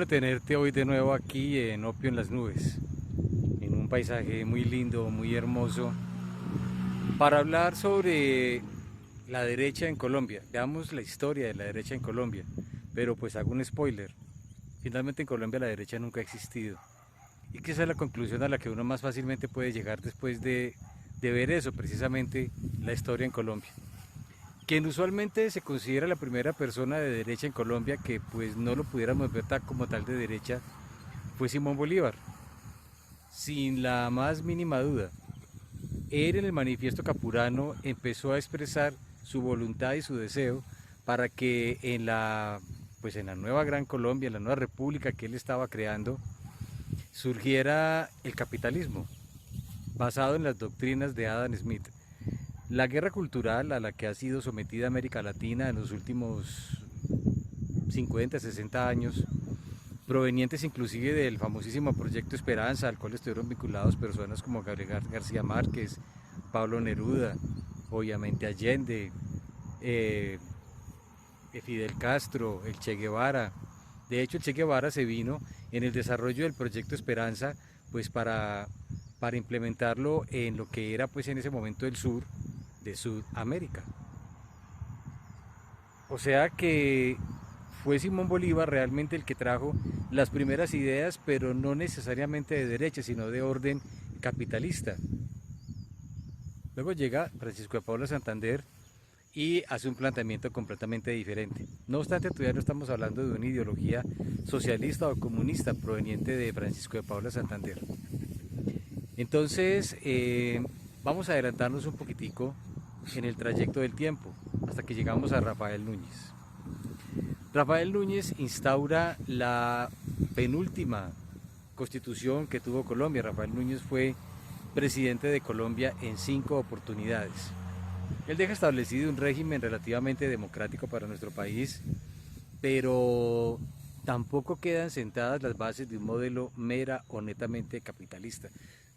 tenerte hoy de nuevo aquí en Opio en las Nubes, en un paisaje muy lindo, muy hermoso, para hablar sobre la derecha en Colombia. Veamos la historia de la derecha en Colombia, pero pues hago un spoiler. Finalmente en Colombia la derecha nunca ha existido. Y que esa es la conclusión a la que uno más fácilmente puede llegar después de ver eso, precisamente la historia en Colombia. Quien usualmente se considera la primera persona de derecha en Colombia, que pues no lo pudiéramos ver como tal de derecha, fue Simón Bolívar, sin la más mínima duda. Él en el manifiesto Capurano empezó a expresar su voluntad y su deseo para que en la nueva Gran Colombia, en la nueva república que él estaba creando, surgiera el capitalismo, basado en las doctrinas de Adam Smith. La guerra cultural a la que ha sido sometida América Latina en los últimos 50, 60 años, provenientes inclusive del famosísimo Proyecto Esperanza, al cual estuvieron vinculados personas como Gabriel García Márquez, Pablo Neruda, obviamente Allende, eh, Fidel Castro, el Che Guevara. De hecho, el Che Guevara se vino en el desarrollo del Proyecto Esperanza, pues para implementarlo en lo que era pues en ese momento el sur de Sudamérica. O sea que fue Simón Bolívar realmente el que trajo las primeras ideas, pero no necesariamente de derecha, sino de orden capitalista. Luego llega Francisco de Paula Santander y hace un planteamiento completamente diferente. No obstante, todavía no estamos hablando de una ideología socialista o comunista proveniente de Francisco de Paula Santander. Entonces, vamos a adelantarnos un poquitico en el trayecto del tiempo, hasta que llegamos a Rafael Núñez. Rafael Núñez instaura la penúltima constitución que tuvo Colombia. Rafael Núñez fue presidente de Colombia en 5 oportunidades. Él deja establecido un régimen relativamente democrático para nuestro país, pero tampoco quedan sentadas las bases de un modelo mera o netamente capitalista.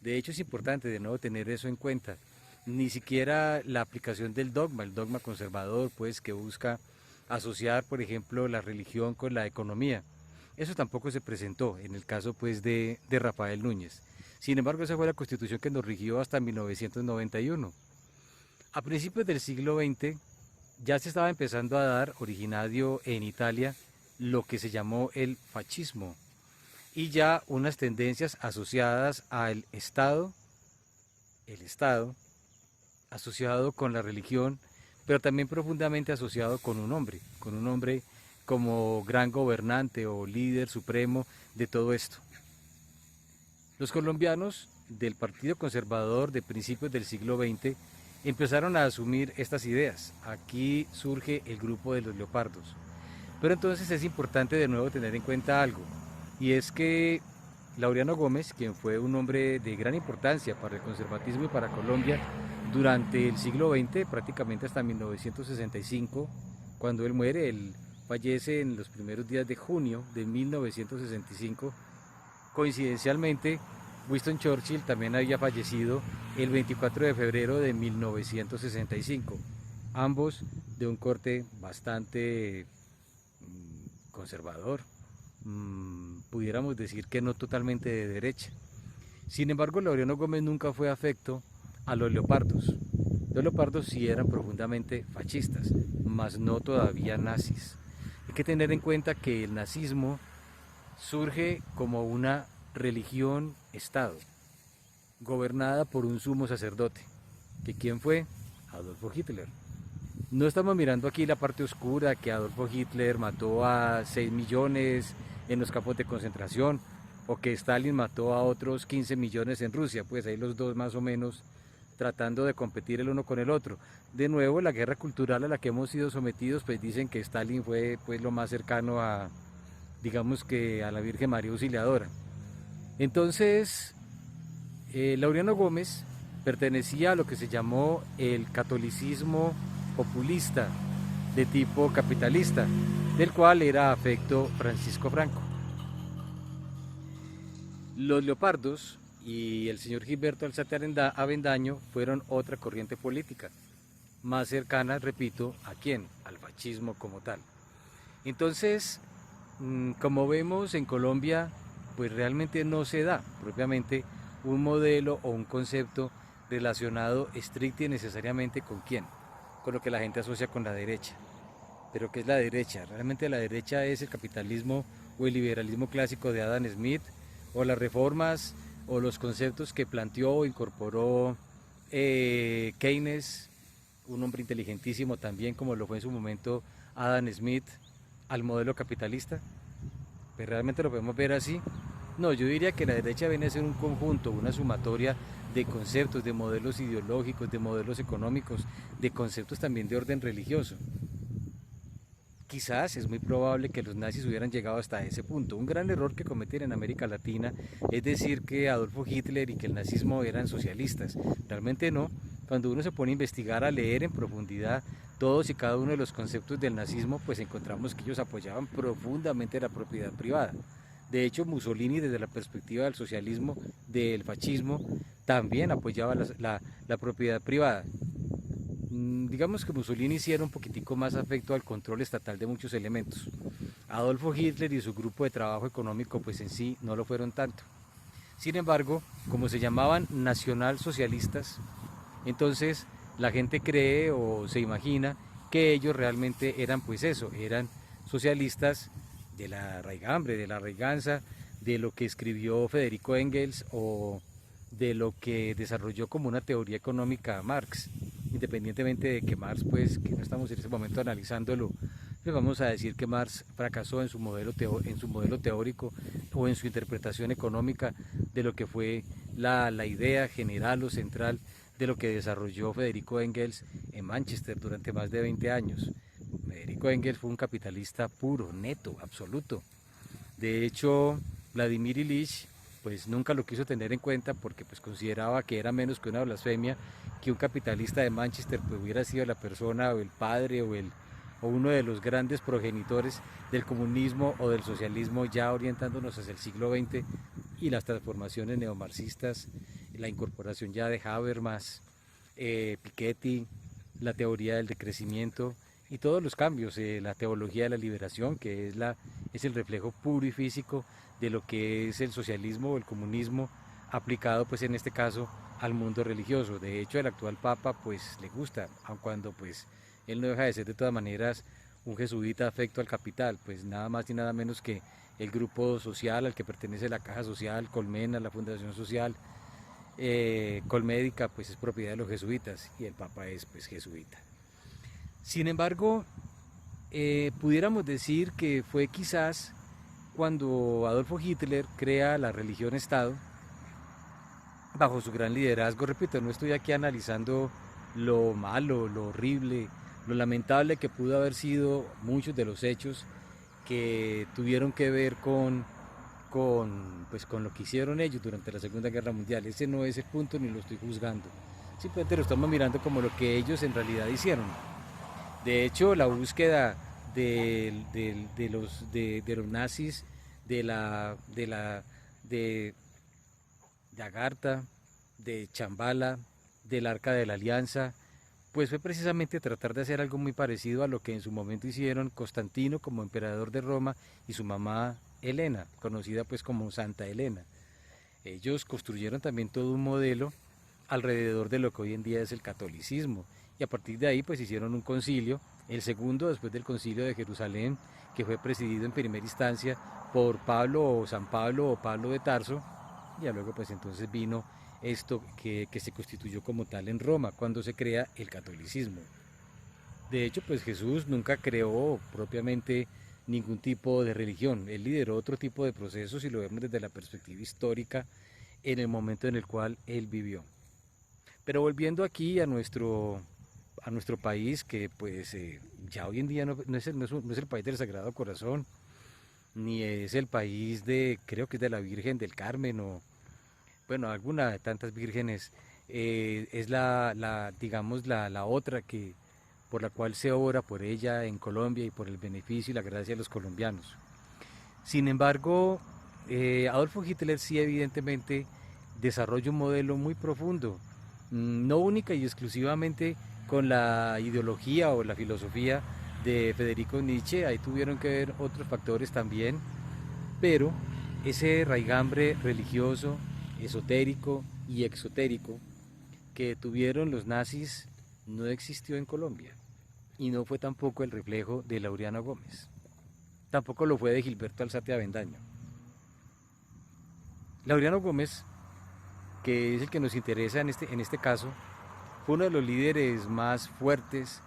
De hecho, es importante de nuevo tener eso en cuenta. Ni siquiera la aplicación del dogma, el dogma conservador, pues que busca asociar, por ejemplo, la religión con la economía. Eso tampoco se presentó en el caso pues de Rafael Núñez. Sin embargo, esa fue la constitución que nos rigió hasta 1991. A principios del siglo XX ya se estaba empezando a dar, originario en Italia, lo que se llamó el fascismo y ya unas tendencias asociadas al Estado, el Estado, asociado con la religión, pero también profundamente asociado con un hombre como gran gobernante o líder supremo de todo esto. Los colombianos del Partido Conservador de principios del siglo XX empezaron a asumir estas ideas. Aquí surge el grupo de los leopardos. Pero entonces es importante de nuevo tener en cuenta algo, y es que Laureano Gómez, quien fue un hombre de gran importancia para el conservatismo y para Colombia durante el siglo XX, prácticamente hasta 1965, cuando él muere, él fallece en los primeros días de junio de 1965. Coincidencialmente, Winston Churchill también había fallecido el 24 de febrero de 1965, ambos de un corte bastante conservador, pudiéramos decir que no totalmente de derecha. Sin embargo, Laureano Gómez nunca fue afecto a los leopardos. Los leopardos sí eran profundamente fascistas, mas no todavía nazis. Hay que tener en cuenta que el nazismo surge como una religión-estado, gobernada por un sumo sacerdote, que ¿quién fue? Adolfo Hitler. No estamos mirando aquí la parte oscura, que Adolfo Hitler mató a 6 millones en los campos de concentración, o que Stalin mató a otros 15 millones en Rusia, pues ahí los dos más o menos tratando de competir el uno con el otro. De nuevo, la guerra cultural a la que hemos sido sometidos, pues dicen que Stalin fue pues lo más cercano a, digamos que a la Virgen María Auxiliadora. Entonces, Laureano Gómez pertenecía a lo que se llamó el catolicismo populista de tipo capitalista, del cual era afecto Francisco Franco. Los leopardos y el señor Gilberto Alzate Avendaño fueron otra corriente política, más cercana, repito, ¿a quién? Al fascismo como tal. Entonces, Como vemos en Colombia, pues realmente no se da propiamente un modelo o un concepto relacionado estricto y necesariamente con quién, con lo que la gente asocia con la derecha. Pero ¿qué es la derecha? Realmente la derecha es el capitalismo o el liberalismo clásico de Adam Smith, o las reformas o los conceptos que planteó o incorporó Keynes, un hombre inteligentísimo también como lo fue en su momento Adam Smith, al modelo capitalista. Pues realmente lo podemos ver así. No, yo diría que la derecha viene a ser un conjunto, una sumatoria de conceptos, de modelos ideológicos, de modelos económicos, de conceptos también de orden religioso. Quizás es muy probable que los nazis hubieran llegado hasta ese punto. Un gran error que cometen en América Latina es decir que Adolfo Hitler y que el nazismo eran socialistas. Realmente no. Cuando uno se pone a investigar, a leer en profundidad todos y cada uno de los conceptos del nazismo, pues encontramos que ellos apoyaban profundamente la propiedad privada. De hecho, Mussolini, desde la perspectiva del socialismo, del fascismo, también apoyaba la propiedad privada. Digamos que Mussolini sí era un poquitico más afecto al control estatal de muchos elementos. Adolfo Hitler y su grupo de trabajo económico pues en sí no lo fueron tanto. Sin embargo, como se llamaban nacionalsocialistas, entonces la gente cree o se imagina que ellos realmente eran pues eso, eran socialistas de la raigambre, de la raiganza, de lo que escribió Federico Engels o de lo que desarrolló como una teoría económica Marx. Independientemente de que Marx, pues, que no estamos en ese momento analizándolo, pues vamos a decir que Marx fracasó en su modelo teórico o en su interpretación económica de lo que fue la idea general o central de lo que desarrolló Federico Engels en Manchester durante más de 20 años. Federico Engels fue un capitalista puro, neto, absoluto. De hecho, Vladimir Ilich pues nunca lo quiso tener en cuenta porque pues consideraba que era menos que una blasfemia que un capitalista de Manchester pues hubiera sido la persona o el padre o uno de los grandes progenitores del comunismo o del socialismo, ya orientándonos hacia el siglo XX y las transformaciones neomarxistas, la incorporación ya de Habermas, Piketty, la teoría del decrecimiento y todos los cambios, la teología de la liberación, que es el reflejo puro y físico de lo que es el socialismo o el comunismo aplicado pues en este caso al mundo religioso. De hecho, el actual papa pues le gusta, aun cuando pues él no deja de ser de todas maneras un jesuita afecto al capital, pues nada más y nada menos que el grupo social al que pertenece la Caja Social, Colmena, la Fundación Social, Colmédica, pues es propiedad de los jesuitas y el papa es pues jesuita. Sin embargo, pudiéramos decir que fue quizás cuando Adolfo Hitler crea la religión Estado, bajo su gran liderazgo. Repito, no estoy aquí analizando lo malo, lo horrible, lo lamentable que pudo haber sido muchos de los hechos que tuvieron que ver con lo que hicieron ellos durante la Segunda Guerra Mundial. Ese no es el punto ni lo estoy juzgando. Simplemente lo estamos mirando como lo que ellos en realidad hicieron. De hecho, la búsqueda de los nazis, de Agartha, de Chambala, del Arca de la Alianza, pues fue precisamente tratar de hacer algo muy parecido a lo que en su momento hicieron Constantino como emperador de Roma y su mamá Helena, conocida pues como Santa Helena. Ellos construyeron también todo un modelo alrededor de lo que hoy en día es el catolicismo y a partir de ahí pues hicieron un concilio, el segundo después del concilio de Jerusalén, que fue presidido en primera instancia por Pablo o San Pablo o Pablo de Tarso, y ya luego pues entonces vino esto que se constituyó como tal en Roma cuando se crea el catolicismo. De hecho pues Jesús nunca creó propiamente ningún tipo de religión, él lideró otro tipo de procesos y lo vemos desde la perspectiva histórica en el momento en el cual él vivió. Pero volviendo aquí a nuestro país, que pues ya hoy en día no es el país del Sagrado Corazón, ni es el país creo que es de la Virgen del Carmen, o bueno, alguna de tantas vírgenes, es digamos, la otra por la cual se ora por ella en Colombia y por el beneficio y la gracia de los colombianos. Sin embargo, Adolfo Hitler sí evidentemente desarrolla un modelo muy profundo, no única y exclusivamente con la ideología o la filosofía de Federico Nietzsche, ahí tuvieron que ver otros factores también, pero ese raigambre religioso, esotérico y exotérico que tuvieron los nazis no existió en Colombia y no fue tampoco el reflejo de Laureano Gómez, tampoco lo fue de Gilberto Alzate Avendaño. Laureano Gómez, que es el que nos interesa en este caso, fue uno de los líderes más fuertes,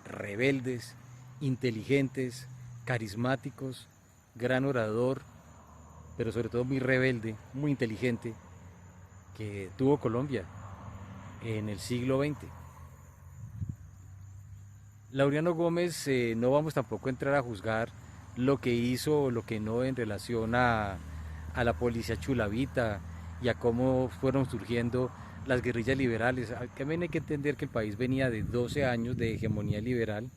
rebeldes, inteligentes, carismáticos, gran orador, pero sobre todo muy rebelde, muy inteligente, que tuvo Colombia en el siglo XX. Laureano Gómez, no vamos tampoco a entrar a juzgar lo que hizo o lo que no en relación a la policía chulavita y a cómo fueron surgiendo las guerrillas liberales. También hay que entender que el país venía de 12 años de hegemonía liberal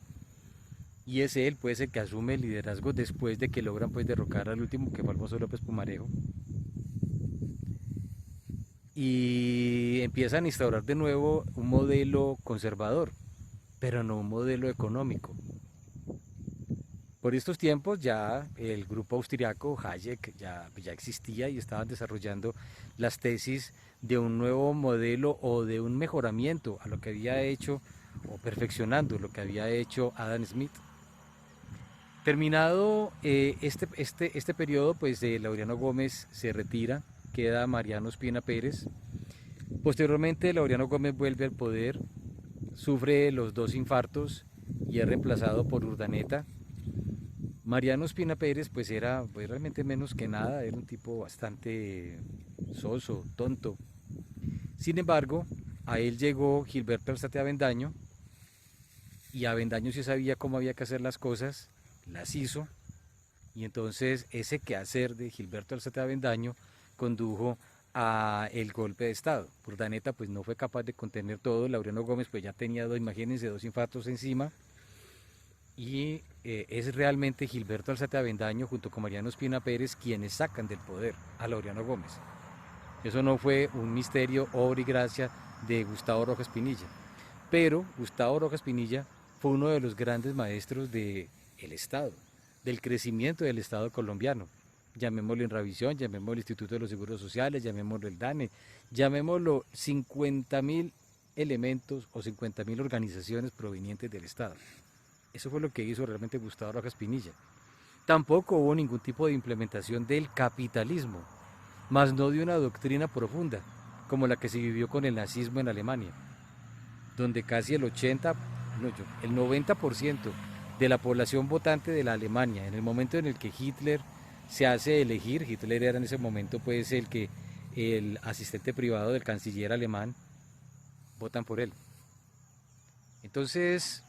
y es él pues el que asume el liderazgo después de que logran pues derrocar al último, que fue Alfonso López Pumarejo, y empiezan a instaurar de nuevo un modelo conservador, pero no un modelo económico. Por estos tiempos ya el grupo austriaco Hayek ya existía y estaban desarrollando las tesis de un nuevo modelo o de un mejoramiento a lo que había hecho o perfeccionando lo que había hecho Adam Smith. Terminado este periodo, pues Laureano Gómez se retira, queda Mariano Ospina Pérez. Posteriormente Laureano Gómez vuelve al poder, sufre los 2 infartos y es reemplazado por Urdaneta. Mariano Ospina Pérez pues era realmente menos que nada, era un tipo bastante soso, tonto. Sin embargo, a él llegó Gilberto Alzate Avendaño y Avendaño sí sabía cómo había que hacer las cosas, las hizo, y entonces ese quehacer de Gilberto Alzate Avendaño condujo a el golpe de Estado. Urdaneta pues no fue capaz de contener todo, Laureano Gómez pues ya tenía imagínense, 2 infartos encima, y es realmente Gilberto Alzate Avendaño junto con Mariano Ospina Pérez quienes sacan del poder a Laureano Gómez. Eso no fue un misterio, obra y gracia de Gustavo Rojas Pinilla, pero Gustavo Rojas Pinilla fue uno de los grandes maestros del Estado, del crecimiento del Estado colombiano. Llamémoslo Enravisión, llamémoslo Instituto de los Seguros Sociales, llamémoslo el DANE, llamémoslo 50.000 elementos o 50.000 organizaciones provenientes del Estado. Eso fue lo que hizo realmente Gustavo Rojas Pinilla. Tampoco hubo ningún tipo de implementación del capitalismo, más no de una doctrina profunda, como la que se vivió con el nazismo en Alemania, donde casi el 90% de la población votante de la Alemania, en el momento en el que Hitler se hace elegir, Hitler era en ese momento pues el asistente privado del canciller alemán, votan por él. Entonces,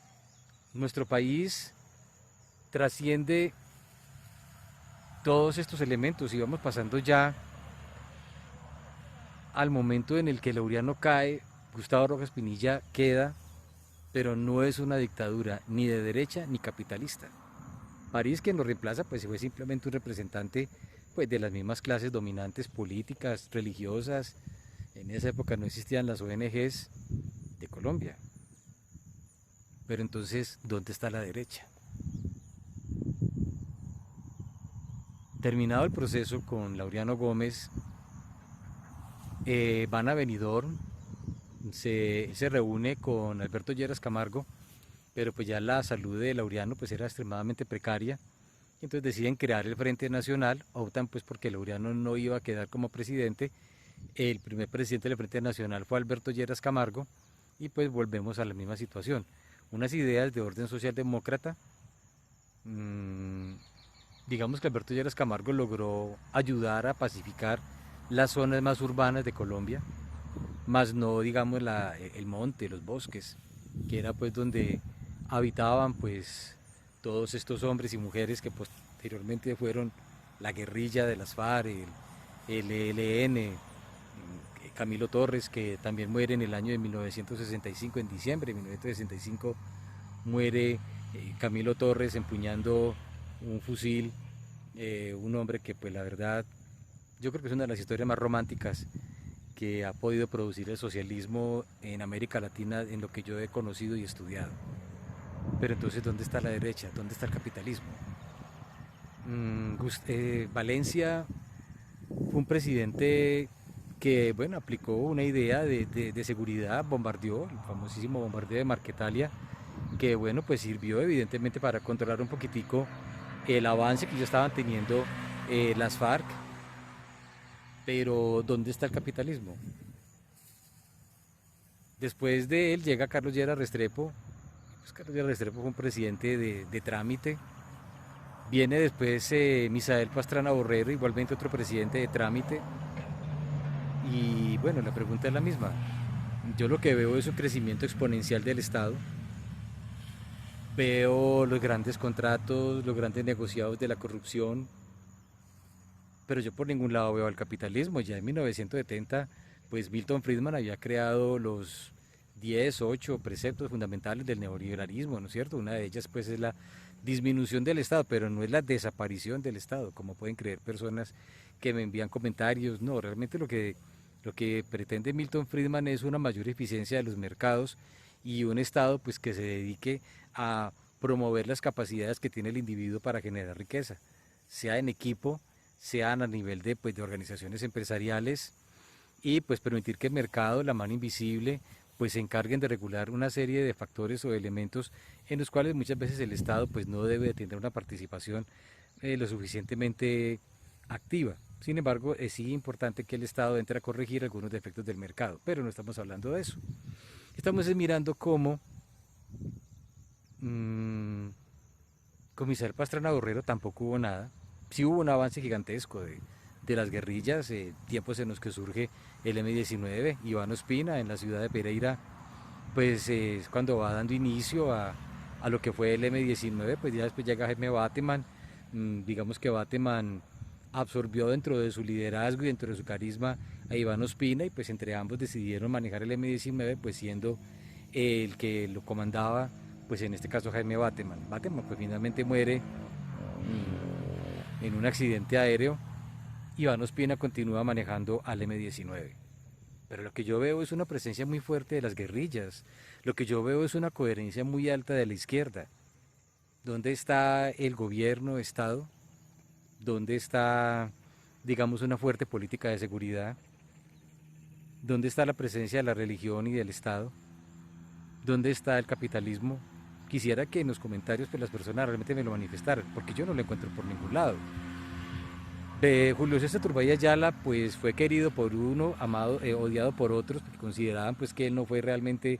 nuestro país trasciende todos estos elementos y vamos pasando ya al momento en el que Laureano cae, Gustavo Rojas Pinilla queda, pero no es una dictadura ni de derecha ni capitalista. París, quien lo reemplaza, pues fue simplemente un representante pues, de las mismas clases dominantes políticas, religiosas. En esa época no existían las ONGs de Colombia. Pero entonces, ¿dónde está la derecha? Terminado el proceso con Laureano Gómez, van a Benidorm, se reúne con Alberto Lleras Camargo, pero pues ya la salud de Laureano pues era extremadamente precaria, entonces deciden crear el Frente Nacional, optan pues porque Laureano no iba a quedar como presidente, el primer presidente del Frente Nacional fue Alberto Lleras Camargo, y pues volvemos a la misma situación, unas ideas de orden socialdemócrata. Digamos que Alberto Lleras Camargo logró ayudar a pacificar las zonas más urbanas de Colombia, más no digamos el monte, los bosques, que era pues donde habitaban pues todos estos hombres y mujeres que posteriormente fueron la guerrilla de las FARC, el ELN, Camilo Torres, que también muere en el año de 1965, en diciembre de 1965 muere Camilo Torres empuñando un fusil, un hombre que pues la verdad yo creo que es una de las historias más románticas que ha podido producir el socialismo en América Latina en lo que yo he conocido y estudiado. Pero entonces, ¿dónde está la derecha? ¿Dónde está el capitalismo? Valencia fue un presidente que, bueno, aplicó una idea de seguridad, bombardeó, el famosísimo bombardeo de Marquetalia, que, bueno, pues sirvió evidentemente para controlar un poquitico el avance que ya estaban teniendo las FARC, pero ¿dónde está el capitalismo? Después de él llega Carlos Lleras Restrepo. Pues Carlos Lleras Restrepo fue un presidente de trámite. Viene después Misael Pastrana Borrero, igualmente otro presidente de trámite. Y bueno, la pregunta es la misma. Yo lo que veo es un crecimiento exponencial del Estado. Veo los grandes contratos, los grandes negociados de la corrupción, pero yo por ningún lado veo al capitalismo. Ya en 1970, pues Milton Friedman había creado los 10, 8 preceptos fundamentales del neoliberalismo, ¿no es cierto? Una de ellas pues es la disminución del Estado, pero no es la desaparición del Estado, como pueden creer personas que me envían comentarios. No, realmente lo que pretende Milton Friedman es una mayor eficiencia de los mercados y un Estado pues que se dedique a promover las capacidades que tiene el individuo para generar riqueza, sea en equipo, sean a nivel de organizaciones empresariales, y pues permitir que el mercado, la mano invisible, pues se encarguen de regular una serie de factores o de elementos en los cuales muchas veces el Estado pues no debe de tener una participación lo suficientemente activa. Sin embargo, es sí importante que el Estado entre a corregir algunos defectos del mercado, pero no estamos hablando de eso. Estamos mirando cómo mmm, con Misael Pastrana Borrero tampoco hubo nada. Sí hubo un avance gigantesco de las guerrillas, tiempos en los que surge el M-19, Iván Ospina en la ciudad de Pereira, pues es cuando va dando inicio a lo que fue el M-19, pues ya después llega Jaime Bateman. Digamos que Bateman absorbió dentro de su liderazgo y dentro de su carisma a Iván Ospina, y pues entre ambos decidieron manejar el M-19, pues siendo el que lo comandaba, pues en este caso Jaime Bateman. Bateman pues finalmente muere en un accidente aéreo. Iván Ospina continúa manejando al M-19. Pero lo que yo veo es una presencia muy fuerte de las guerrillas. Lo que yo veo es una coherencia muy alta de la izquierda. ¿Dónde está el gobierno, Estado? ¿Dónde está, digamos, una fuerte política de seguridad? ¿Dónde está la presencia de la religión y del Estado? ¿Dónde está el capitalismo? Quisiera que en los comentarios pues, las personas realmente me lo manifestaran, porque yo no lo encuentro por ningún lado. Julio César Turbay Ayala pues fue querido por uno, amado, odiado por otros, porque consideraban pues que él no fue realmente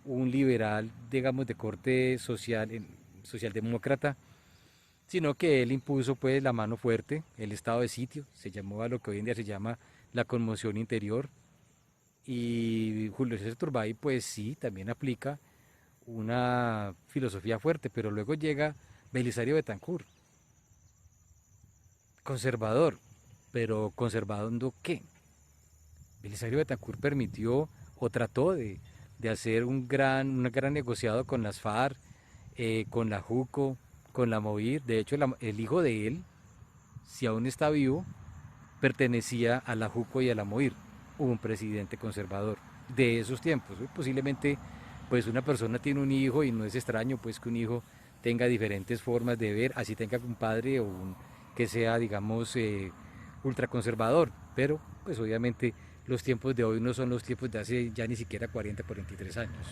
un liberal, digamos, de corte social, socialdemócrata, sino que él impuso pues la mano fuerte, el estado de sitio, se llamó a lo que hoy en día se llama la conmoción interior. Y Julio César Turbay pues sí, también aplica una filosofía fuerte, pero luego llega Belisario Betancur, conservador, pero conservando qué. Belisario Betancur permitió o trató de hacer un gran negociado con las FARC, con la JUCO, con la MOVIR. De hecho, el hijo de él, si aún está vivo, pertenecía a la JUCO y a la MOVIR. Hubo un presidente conservador de esos tiempos. Posiblemente, pues una persona tiene un hijo y no es extraño pues que un hijo tenga diferentes formas de ver, así tenga un padre que sea, digamos, ultraconservador. Pero, pues obviamente, los tiempos de hoy no son los tiempos de hace ya ni siquiera 40, 43 años.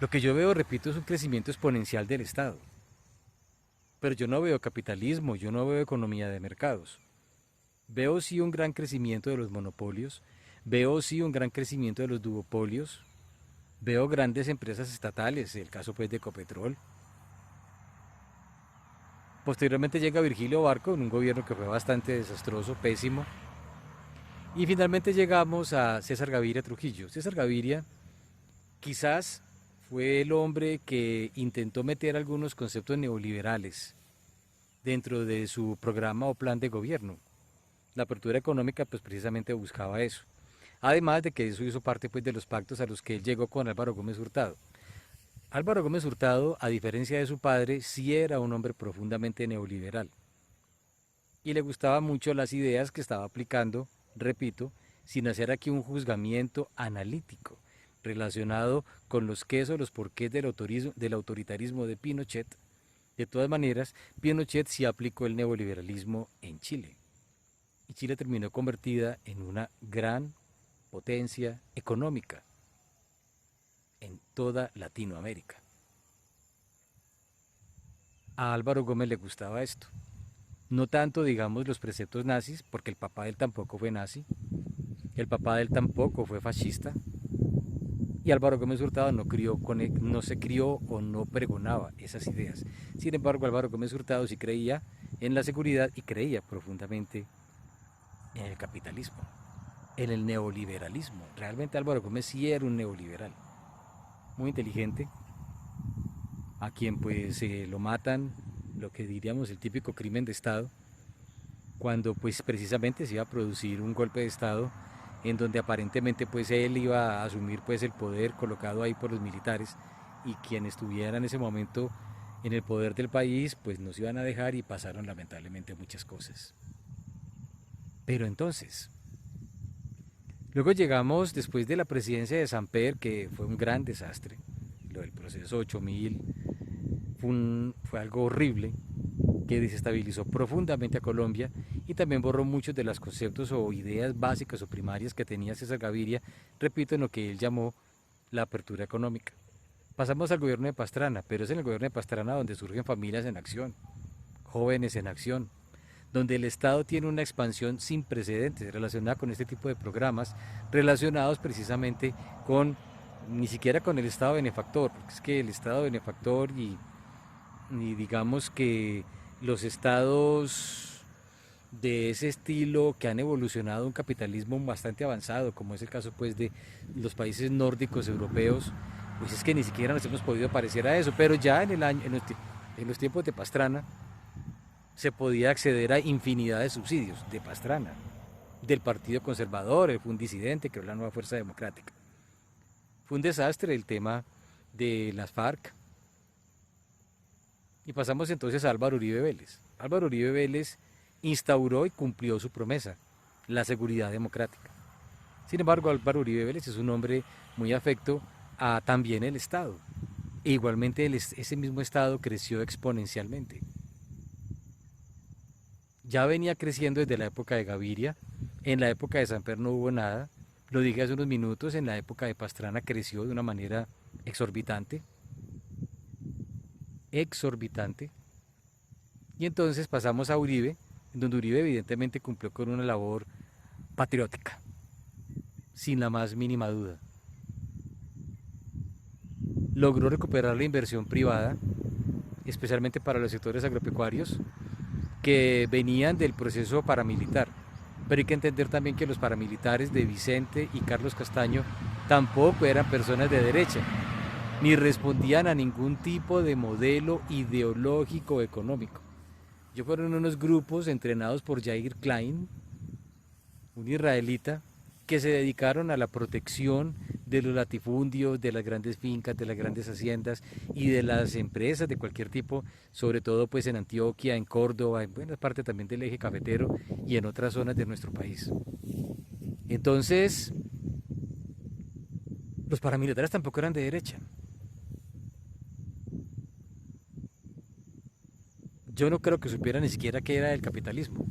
Lo que yo veo, repito, es un crecimiento exponencial del Estado. Pero yo no veo capitalismo, yo no veo economía de mercados. Veo sí un gran crecimiento de los monopolios, veo sí un gran crecimiento de los duopolios, veo grandes empresas estatales, el caso pues de Ecopetrol. Posteriormente llega Virgilio Barco en un gobierno que fue bastante desastroso, pésimo. Y finalmente llegamos a César Gaviria Trujillo. César Gaviria quizás fue el hombre que intentó meter algunos conceptos neoliberales dentro de su programa o plan de gobierno. La apertura económica pues precisamente buscaba eso. Además de que eso hizo parte pues de los pactos a los que él llegó con Álvaro Gómez Hurtado. Álvaro Gómez Hurtado, a diferencia de su padre, sí era un hombre profundamente neoliberal. Y le gustaban mucho las ideas que estaba aplicando, repito, sin hacer aquí un juzgamiento analítico. relacionado con los qués o los porqués del autoritarismo de Pinochet. De todas maneras, Pinochet sí aplicó el neoliberalismo en Chile. Y Chile terminó convertida en una gran potencia económica en toda Latinoamérica. A Álvaro Gómez le gustaba esto. No tanto, digamos, los preceptos nazis, porque el papá de él tampoco fue nazi, el papá de él tampoco fue fascista, y Álvaro Gómez Hurtado no se crió o no pregonaba esas ideas. Sin embargo, Álvaro Gómez Hurtado sí creía en la seguridad y creía profundamente en el capitalismo, en el neoliberalismo. Realmente Álvaro Gómez sí era un neoliberal, muy inteligente, a quien pues lo matan, lo que diríamos el típico crimen de Estado, cuando pues precisamente se iba a producir un golpe de Estado en donde aparentemente pues él iba a asumir pues el poder colocado ahí por los militares, y quienes estuvieran en ese momento en el poder del país pues nos iban a dejar, y pasaron lamentablemente muchas cosas. Pero entonces, luego llegamos después de la presidencia de Samper, que fue un gran desastre, lo del proceso 8000 fue algo horrible, que desestabilizó profundamente a Colombia y también borró muchos de los conceptos o ideas básicas o primarias que tenía César Gaviria, repito, en lo que él llamó la apertura económica. Pasamos al gobierno de Pastrana, pero es en el gobierno de Pastrana donde surgen familias en acción, jóvenes en acción, donde el Estado tiene una expansión sin precedentes relacionada con este tipo de programas, relacionados precisamente con, ni siquiera con el Estado benefactor, porque es que el Estado benefactor y digamos que los estados de ese estilo que han evolucionado un capitalismo bastante avanzado, como es el caso pues de los países nórdicos europeos, pues es que ni siquiera nos hemos podido parecer a eso, pero ya en los tiempos de Pastrana se podía acceder a infinidad de subsidios de Pastrana, del Partido Conservador. Él fue un disidente, creó la Nueva Fuerza Democrática. Fue un desastre el tema de las FARC. Y pasamos entonces a Álvaro Uribe Vélez. Álvaro Uribe Vélez instauró y cumplió su promesa, la seguridad democrática. Sin embargo, Álvaro Uribe Vélez es un hombre muy afecto a también el Estado. E igualmente ese mismo Estado creció exponencialmente. Ya venía creciendo desde la época de Gaviria. En la época de Samper no hubo nada. Lo dije hace unos minutos, en la época de Pastrana creció de una manera exorbitante. Exorbitante. Y entonces pasamos a Uribe, en donde Uribe evidentemente cumplió con una labor patriótica, sin la más mínima duda. Logró recuperar la inversión privada, especialmente para los sectores agropecuarios, que venían del proceso paramilitar. Pero hay que entender también que los paramilitares de Vicente y Carlos Castaño tampoco eran personas de derecha, ni respondían a ningún tipo de modelo ideológico o económico. Ellos fueron unos grupos entrenados por Yair Klein, un israelita, que se dedicaron a la protección de los latifundios, de las grandes fincas, de las grandes haciendas y de las empresas de cualquier tipo, sobre todo pues en Antioquia, en Córdoba, en buena parte también del eje cafetero y en otras zonas de nuestro país. Entonces, los paramilitares tampoco eran de derecha. Yo no creo que supieran ni siquiera qué era el capitalismo.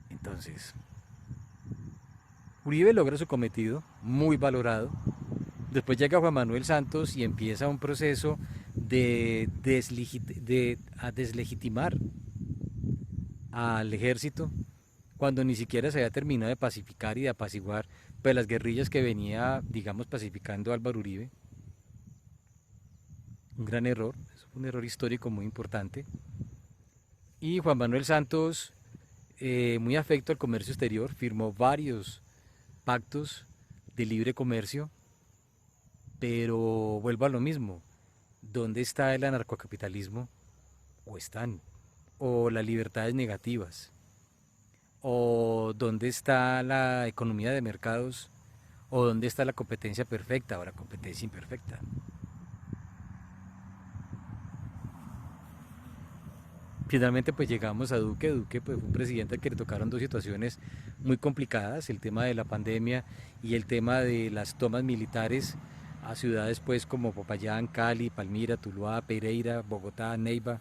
Entonces, Uribe logra su cometido, muy valorado. Después llega Juan Manuel Santos y empieza un proceso de deslegitimar al ejército, cuando ni siquiera se había terminado de pacificar y de apaciguar pues, las guerrillas que venía, digamos, pacificando Álvaro Uribe. Un gran error, es un error histórico muy importante. Y Juan Manuel Santos, muy afecto al comercio exterior, firmó varios pactos de libre comercio, pero vuelvo a lo mismo. ¿Dónde está el anarcocapitalismo? ¿O están? ¿O las libertades negativas? ¿O dónde está la economía de mercados? ¿O dónde está la competencia perfecta o la competencia imperfecta? Finalmente pues llegamos a Duque. Duque pues fue un presidente al que le tocaron dos situaciones muy complicadas, el tema de la pandemia y el tema de las tomas militares a ciudades pues como Popayán, Cali, Palmira, Tuluá, Pereira, Bogotá, Neiva.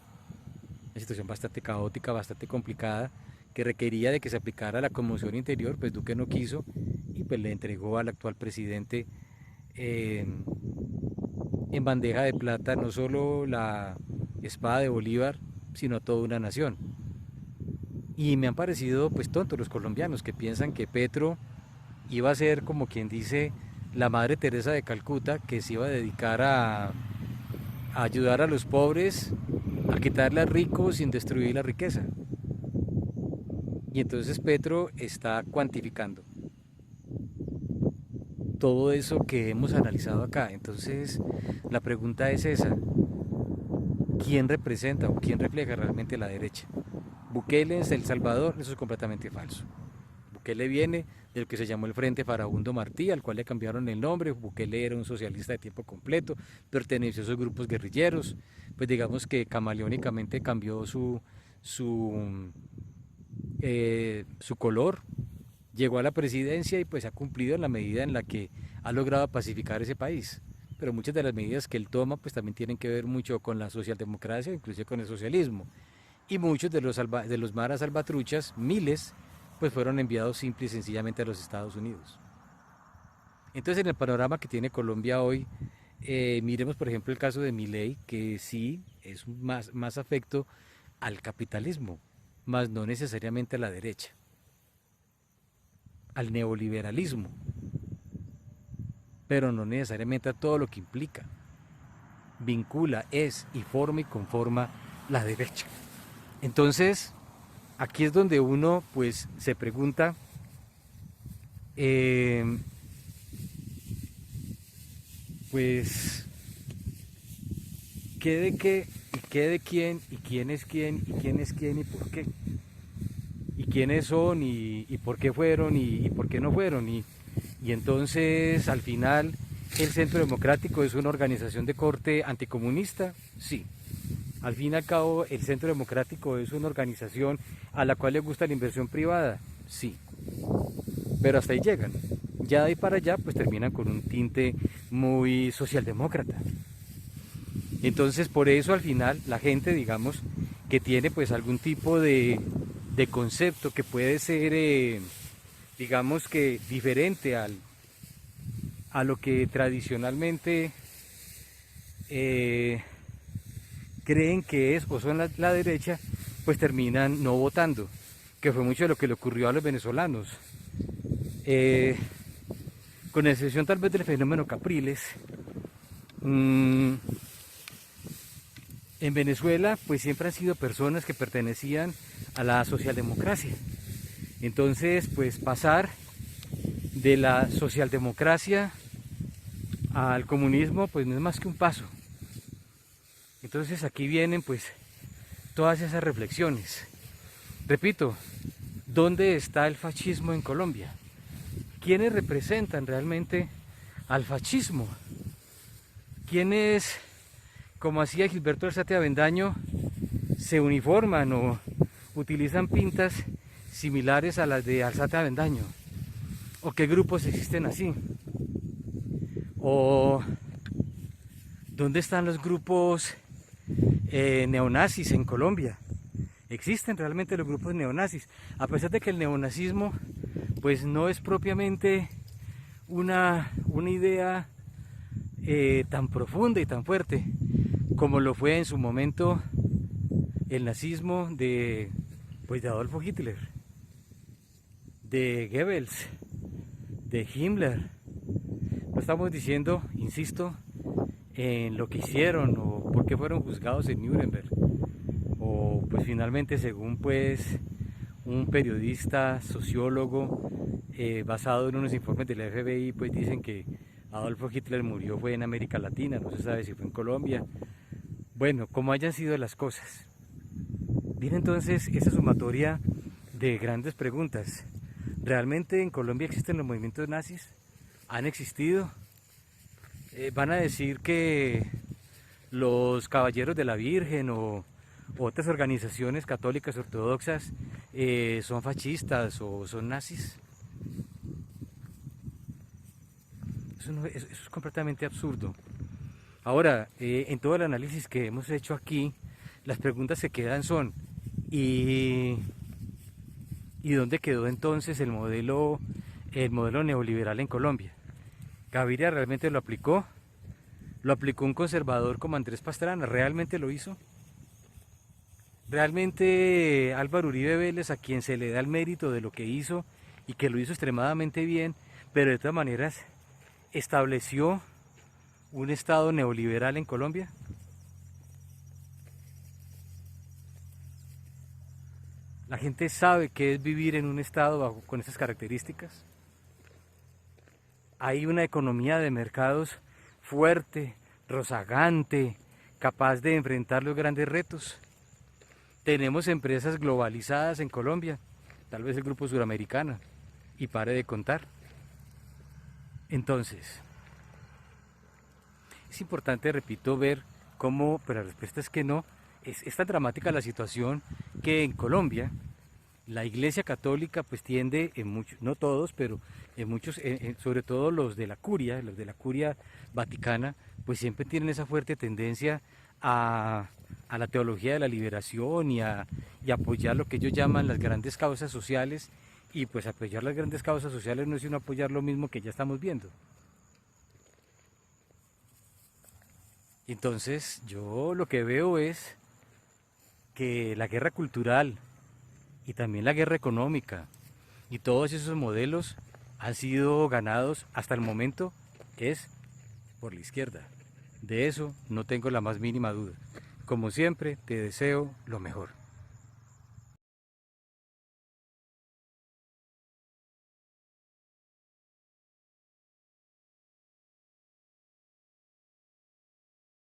Una situación bastante caótica, bastante complicada, que requería de que se aplicara la conmoción interior. Pues Duque no quiso y pues le entregó al actual presidente eh, en bandeja de plata no solo la espada de Bolívar, sino toda una nación. Y me han parecido pues tontos los colombianos que piensan que Petro iba a ser, como quien dice, la Madre Teresa de Calcuta, que se iba a dedicar a ayudar a los pobres, a quitarle a ricos sin destruir la riqueza. Y entonces Petro está cuantificando todo eso que hemos analizado acá. Entonces la pregunta es esa: ¿quién representa o quién refleja realmente la derecha? Bukele es El Salvador, eso es completamente falso. Bukele viene del que se llamó el Frente Farabundo Martí, al cual le cambiaron el nombre. Bukele era un socialista de tiempo completo, perteneció a esos grupos guerrilleros, pues digamos que camaleónicamente cambió su color, llegó a la presidencia y pues ha cumplido en la medida en la que ha logrado pacificar ese país. Pero muchas de las medidas que él toma pues también tienen que ver mucho con la socialdemocracia, inclusive con el socialismo. Y muchos de los maras salvatruchas, miles, pues fueron enviados simple y sencillamente a los Estados Unidos. Entonces en el panorama que tiene Colombia hoy, miremos por ejemplo el caso de Milei, que sí es más afecto al capitalismo, más no necesariamente a la derecha, al neoliberalismo, pero no necesariamente a todo lo que implica, vincula, es y forma y conforma la derecha. Entonces, aquí es donde uno pues se pregunta, eh, pues, ¿qué de qué y qué de quién y quién es quién y quién es quién y por qué? Y quiénes son y por qué fueron y por qué no fueron. Y entonces, al final, ¿el Centro Democrático es una organización de corte anticomunista? Sí. Al fin y al cabo, ¿el Centro Democrático es una organización a la cual le gusta la inversión privada? Sí. Pero hasta ahí llegan. Ya de ahí para allá, pues terminan con un tinte muy socialdemócrata. Entonces, por eso al final, la gente, digamos, que tiene pues algún tipo de concepto que puede ser, digamos que diferente a lo que tradicionalmente creen que es o son la derecha, pues terminan no votando, que fue mucho de lo que le ocurrió a los venezolanos. Con excepción tal vez del fenómeno Capriles, en Venezuela pues siempre han sido personas que pertenecían a la socialdemocracia. Entonces pues pasar de la socialdemocracia al comunismo pues no es más que un paso. Entonces aquí vienen pues todas esas reflexiones. Repito, ¿dónde está el fascismo en Colombia? ¿Quiénes representan realmente al fascismo? ¿Quiénes, como hacía Gilberto Alzate Avendaño, se uniforman o utilizan pintas similares a las de Alzate Avendaño? ¿O qué grupos existen así? ¿O dónde están los grupos neonazis en Colombia? ¿Existen realmente los grupos neonazis? A pesar de que el neonazismo pues no es propiamente una idea tan profunda y tan fuerte como lo fue en su momento el nazismo de Adolfo Hitler, de Goebbels, de Himmler. No estamos diciendo, insisto, en lo que hicieron o por qué fueron juzgados en Nuremberg, o pues finalmente según pues un periodista, sociólogo, basado en unos informes del FBI, pues dicen que Adolfo Hitler murió fue en América Latina, no se sabe si fue en Colombia. Bueno, como hayan sido las cosas. Viene entonces esa sumatoria de grandes preguntas. ¿Realmente en Colombia existen los movimientos nazis? ¿Han existido? ¿Van a decir que los caballeros de la Virgen o otras organizaciones católicas ortodoxas son fascistas o son nazis. Eso es completamente absurdo. Ahora, en todo el análisis que hemos hecho aquí, las preguntas que quedan son, ¿y dónde quedó entonces el modelo neoliberal en Colombia? ¿Gaviria realmente lo aplicó? ¿Lo aplicó un conservador como Andrés Pastrana? ¿Realmente lo hizo? ¿Realmente Álvaro Uribe Vélez, a quien se le da el mérito de lo que hizo y que lo hizo extremadamente bien, pero de todas maneras estableció un Estado neoliberal en Colombia? ¿La gente sabe qué es vivir en un Estado con esas características? Hay una economía de mercados fuerte, rozagante, capaz de enfrentar los grandes retos. Tenemos empresas globalizadas en Colombia, tal vez el grupo Suramericana, y pare de contar. Entonces, es importante, repito, ver cómo, pero la respuesta es que no, es tan dramática la situación que en Colombia la Iglesia Católica pues tiende en muchos, no todos, pero en muchos, sobre todo los de la curia vaticana, pues siempre tienen esa fuerte tendencia a la teología de la liberación y apoyar lo que ellos llaman las grandes causas sociales, y pues apoyar las grandes causas sociales no es sino apoyar lo mismo que ya estamos viendo. Entonces yo lo que veo es que la guerra cultural y también la guerra económica y todos esos modelos han sido ganados hasta el momento es por la izquierda. De eso no tengo la más mínima duda. Como siempre, te deseo lo mejor.